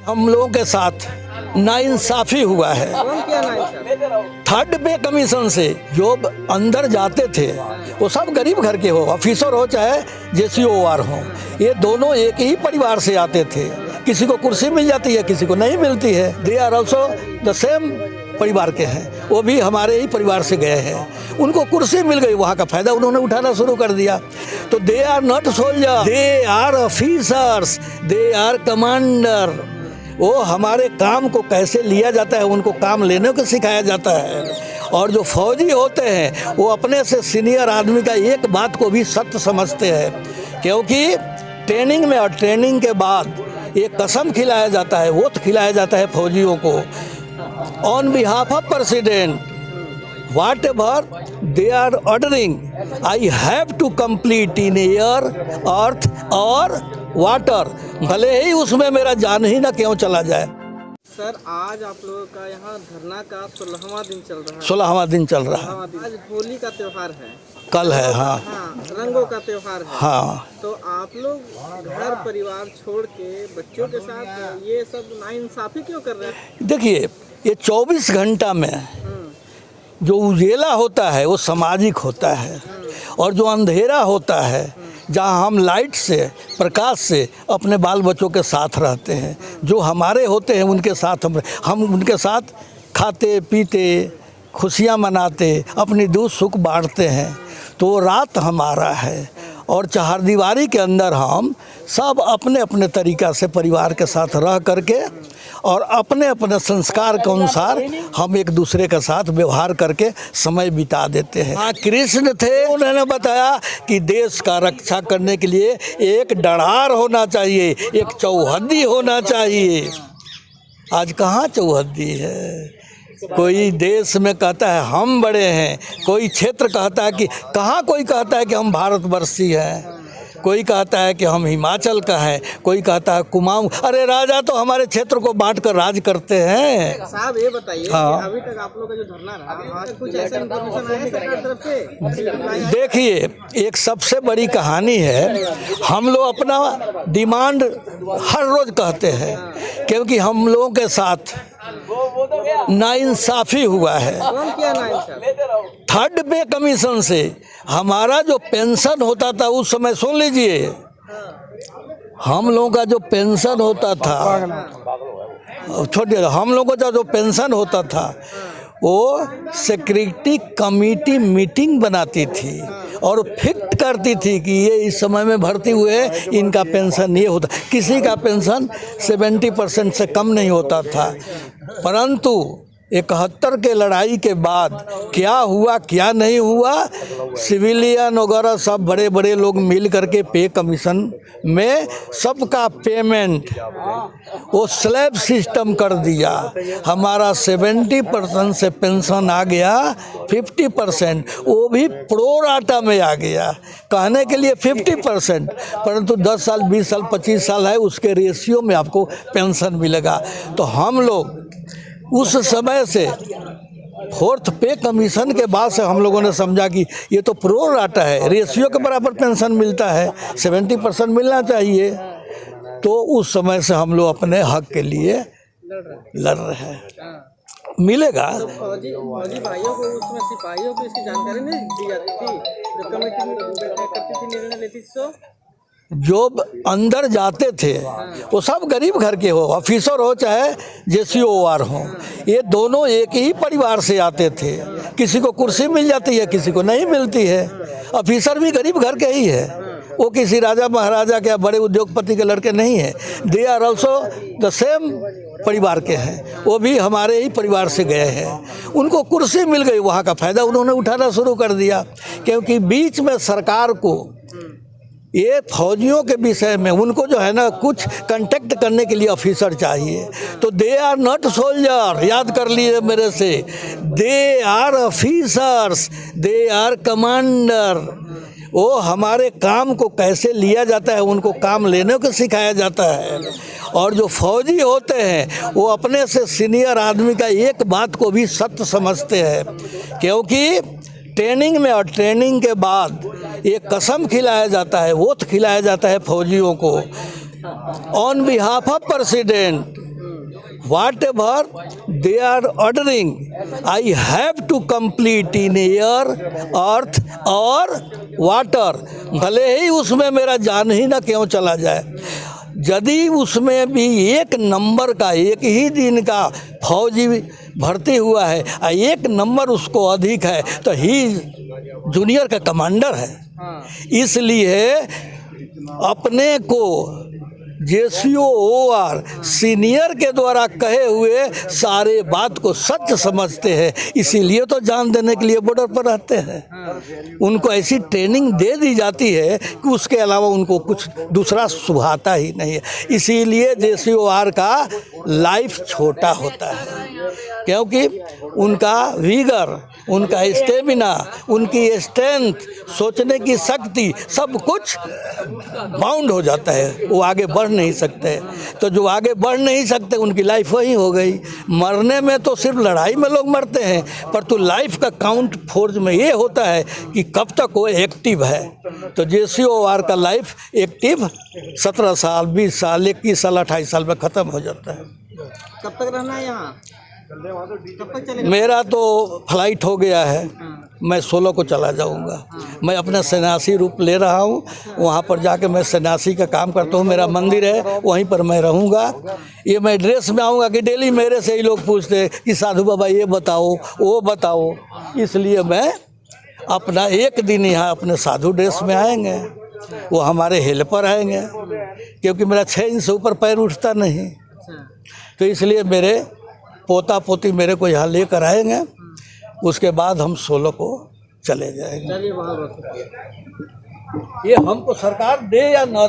हम लोगों के साथ नाइंसाफी हुआ है। थर्ड पे कमीशन से जो अंदर जाते थे वो सब गरीब घर के हो, ऑफिसर हो चाहे JCOR हो, ये दोनों एक ही परिवार से आते थे। किसी को कुर्सी मिल जाती है, किसी को नहीं मिलती है। They are also the same परिवार के हैं, वो भी हमारे ही परिवार से गए हैं। उनको कुर्सी मिल गई, वहाँ का फायदा उन्होंने उठाना शुरू कर दिया। तो they are not soldier, they are officers, they are commander. वो हमारे काम को कैसे लिया जाता है उनको काम लेने को सिखाया जाता है। और जो फौजी होते हैं वो अपने से सीनियर आदमी का एक बात को भी सत्य समझते हैं, क्योंकि ट्रेनिंग में और ट्रेनिंग के बाद एक कसम खिलाया जाता है, वोट खिलाया जाता है फौजियों को। On behalf of president, whatever they are ordering, I have to complete in air, earth और वाटर, भले ही उसमें मेरा जान ही ना क्यों चला जाए। सर, आज आप लोगों का यहाँ धरना का 16वां दिन चल रहा है। 16वां दिन चल रहा है। आज होली का त्योहार है, कल है। हाँ, रंगों का त्योहार है। हाँ, तो आप लोग घर परिवार छोड़ के बच्चों के साथ ये सब नाइंसाफी क्यों कर रहे हैं? देखिए, ये 24 घंटा में जो उजेला होता है वो सामाजिक होता है, और जो अंधेरा होता है जहाँ हम लाइट से, प्रकाश से अपने बाल बच्चों के साथ रहते हैं, जो हमारे होते हैं उनके साथ हम उनके साथ खाते पीते, खुशियाँ मनाते, अपनी दुख सुख बांटते हैं। तो रात हमारा है, और चहारदीवारी के अंदर हम सब अपने अपने तरीक़ा से परिवार के साथ रह करके और अपने अपने संस्कार के अनुसार हम एक दूसरे के साथ व्यवहार करके समय बिता देते हैं। हाँ, कृष्ण थे, उन्होंने बताया कि देश का रक्षा करने के लिए एक डढ़ार होना चाहिए, एक चौहद्दी होना चाहिए। आज कहाँ चौहद्दी है? कोई देश में कहता है हम बड़े हैं, कोई क्षेत्र कहता है कि कहाँ, कोई कहता है कि हम भारतवर्षी हैं, कोई कहता है कि हम हिमाचल का है, कोई कहता है कुमाऊं। अरे राजा तो हमारे क्षेत्र को बांट कर राज करते हैं। साहब, ये बताइए कि अभी तक आप लोग का जो धरना रहा, आज कुछ ऐसा इंफॉर्मेशन आया है सरकार तरफ से? देखिए, एक सबसे बड़ी कहानी है, हम लोग अपना डिमांड हर रोज कहते हैं, क्योंकि हम लोगों के साथ नाइंसाफी हुआ है। थर्ड पे कमीशन से हमारा जो पेंशन होता था उस समय, सुन लीजिए, हम लोगों का जो पेंशन होता था, छोड़िए, हम लोगों का जो पेंशन होता था वो सेक्रेटरी कमेटी मीटिंग बनाती थी और फिक्स करती थी कि ये इस समय में भर्ती हुए, इनका पेंशन ये होता। किसी का पेंशन 70% से कम नहीं होता था। परंतु 71 के लड़ाई के बाद क्या हुआ क्या नहीं हुआ, सिविलियन वगैरह सब बड़े बड़े लोग मिल करके पे कमीशन में सबका पेमेंट वो स्लैब सिस्टम कर दिया। हमारा 70% से पेंशन आ गया 50%, वो भी प्रो राटा में आ गया। कहने के लिए 50%, परंतु 10 साल 20 साल 25 साल है उसके रेशियो में आपको पेंशन मिलेगा। तो हम लोग उस समय से फोर्थ पे कमीशन के बाद से हम लोगों ने समझा कि ये तो प्रो राटा है, रेशियो के बराबर पेंशन मिलता है, 70% मिलना चाहिए। तो उस समय से हम लोग अपने हक के लिए लड़ रहे हैं। मिलेगा। तो फौजी भाइयों को, उसमें सिपाहियों को इसकी जानकारी नहीं दी जाती थी जब कमेटी करती थी, निर्णय लेती थी? तो जो अंदर जाते थे वो सब गरीब घर के हो, ऑफिसर हो चाहे JCOR हो, ये दोनों एक ही परिवार से आते थे। किसी को कुर्सी मिल जाती है, किसी को नहीं मिलती है। ऑफिसर भी गरीब घर के ही है, वो किसी राजा महाराजा के बड़े उद्योगपति के लड़के नहीं है। They are also the same परिवार के हैं, वो भी हमारे ही परिवार से गए हैं। उनको कुर्सी मिल गई, वहाँ का फायदा उन्होंने उठाना शुरू कर दिया, क्योंकि बीच में सरकार को ये फौजियों के विषय में उनको जो है ना कुछ कांटेक्ट करने के लिए ऑफिसर चाहिए। तो दे आर नॉट सोल्जर, याद कर लिए मेरे से, they are officers, they are commander. वो हमारे काम को कैसे लिया जाता है उनको काम लेने को सिखाया जाता है। और जो फौजी होते हैं वो अपने से सीनियर आदमी का एक बात को भी सत्य समझते हैं, क्योंकि ट्रेनिंग में और ट्रेनिंग के बाद एक कसम खिलाया जाता है, वोट खिलाया जाता है फौजियों को। On behalf of president, whatever they are ordering, I have to complete in air, earth और water, भले ही उसमें मेरा जान ही ना क्यों चला जाए। यदि उसमें भी एक नंबर का, एक ही दिन का फौजी भर्ती हुआ है और एक नंबर उसको अधिक है, तो ही जूनियर का कमांडर है। इसलिए अपने को JCOR सीनियर के द्वारा कहे हुए सारे बात को सच समझते हैं, इसीलिए तो जान देने के लिए बॉर्डर पर रहते हैं। उनको ऐसी ट्रेनिंग दे दी जाती है कि उसके अलावा उनको कुछ दूसरा सुभाता ही नहीं है। इसीलिए JCOR का लाइफ छोटा होता है, क्योंकि उनका विगर, उनका स्टेमिना, उनकी स्ट्रेंथ, सोचने की शक्ति, सब कुछ बाउंड हो जाता है, वो आगे बढ़ नहीं सकते। तो जो आगे बढ़ नहीं सकते उनकी लाइफ वही हो गई। मरने में तो सिर्फ लड़ाई में लोग मरते हैं, पर तो लाइफ का काउंट फोर्ज में ये होता है कि कब तक वो एक्टिव है। तो JCOR का लाइफ एक्टिव 17 साल, 20 साल, 21 साल, 28 साल में ख़त्म हो जाता है। कब तक रहना है यहाँ? कब तक चलेगा? मेरा तो फ्लाइट हो गया है, मैं 16 को चला जाऊंगा। मैं अपना सन्यासी रूप ले रहा हूँ, वहाँ पर जाके मैं सन्यासी का काम करता हूँ। मेरा मंदिर है, वहीं पर मैं रहूँगा। ये मैं ड्रेस में आऊँगा कि डेली मेरे से ही लोग पूछते हैं कि साधु बाबा ये बताओ, वो बताओ। इसलिए मैं अपना एक दिन यहाँ अपने साधु ड्रेस में आएंगे, वो हमारे हेल्पर आएंगे, क्योंकि मेरा 6 इंच से ऊपर पैर उठता नहीं। तो इसलिए मेरे पोता पोती मेरे को यहाँ लेकर आएंगे, उसके बाद हम 16 को चले जाएंगे। चलिए, बहुत बहुत ये हमको सरकार दे या न